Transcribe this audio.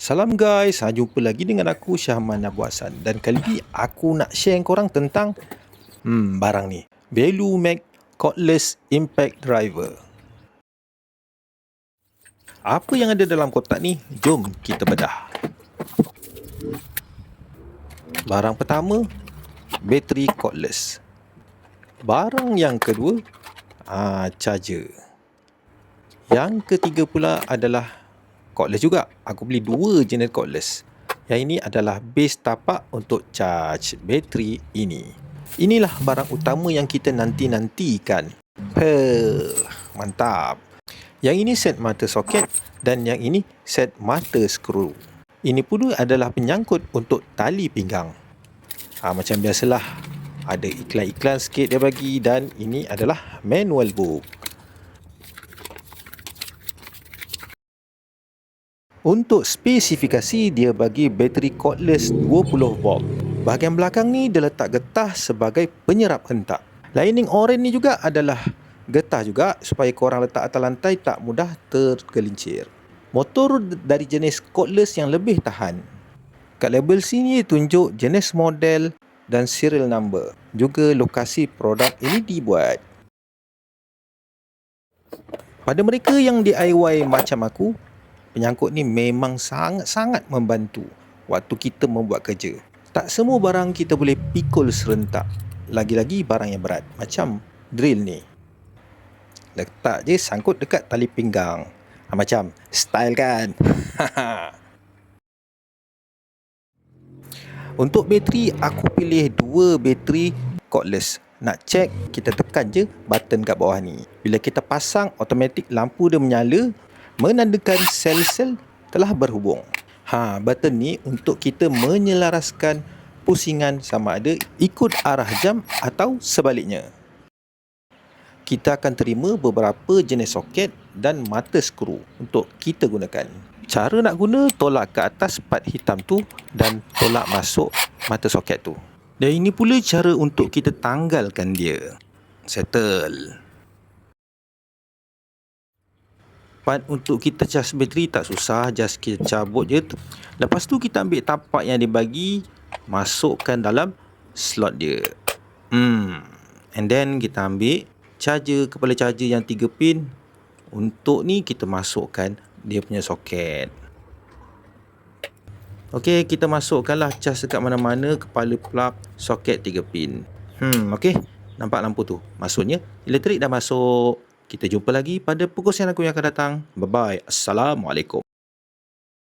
Salam guys, jumpa lagi dengan aku Syahman Abu Hassan. Dan kali ni aku nak share korang tentang barang ni, ValueMax Cordless Impact Driver. Apa yang ada dalam kotak ni? Jom kita bedah. Barang pertama, bateri cordless. Barang yang kedua, charger. Yang ketiga pula adalah cordless juga. Aku beli dua jenis cordless. Yang ini adalah base tapak untuk charge bateri ini. Inilah barang utama yang kita nanti-nantikan. Mantap. Yang ini set mata soket dan yang ini set mata skru. Ini pula adalah penyangkut untuk tali pinggang. Macam biasalah, ada iklan-iklan sikit dia bagi, dan ini adalah manual book. Untuk spesifikasi, dia bagi bateri cordless 20 volt. Bahagian belakang ni dia letak getah sebagai penyerap hentak. Lining oren ni juga adalah getah juga supaya korang letak atas lantai tak mudah tergelincir. Motor dari jenis cordless yang lebih tahan. Kat label sini tunjuk jenis model dan serial number. Juga lokasi produk ini dibuat. Pada mereka yang DIY macam aku, penyangkut ni memang sangat-sangat membantu waktu kita membuat kerja. Tak semua barang kita boleh pikul serentak. Lagi-lagi barang yang berat macam drill ni. Letak je sangkut dekat tali pinggang. Macam style kan? Untuk bateri, aku pilih dua bateri cordless. Nak check, kita tekan je button kat bawah ni. Bila kita pasang, automatik lampu dia menyala, menandakan sel-sel telah berhubung. Button ni untuk kita menyelaraskan pusingan sama ada ikut arah jam atau sebaliknya. Kita akan terima beberapa jenis soket dan mata skru untuk kita gunakan. Cara nak guna, tolak ke atas part hitam tu dan tolak masuk mata soket tu. Dan ini pula cara untuk kita tanggalkan dia. Settle. Part untuk kita cas bateri tak susah, just kita cabut je. Lepas tu kita ambil tapak yang dibagi, masukkan dalam slot dia. And then kita ambil charger, kepala charger yang 3 pin. Untuk ni kita masukkan dia punya soket. Okey, kita masukkanlah cas dekat mana-mana kepala plug soket 3 pin. Okey, nampak lampu tu? Maksudnya elektrik dah masuk. Kita jumpa lagi pada perkongsian aku yang akan datang. Bye-bye. Assalamualaikum.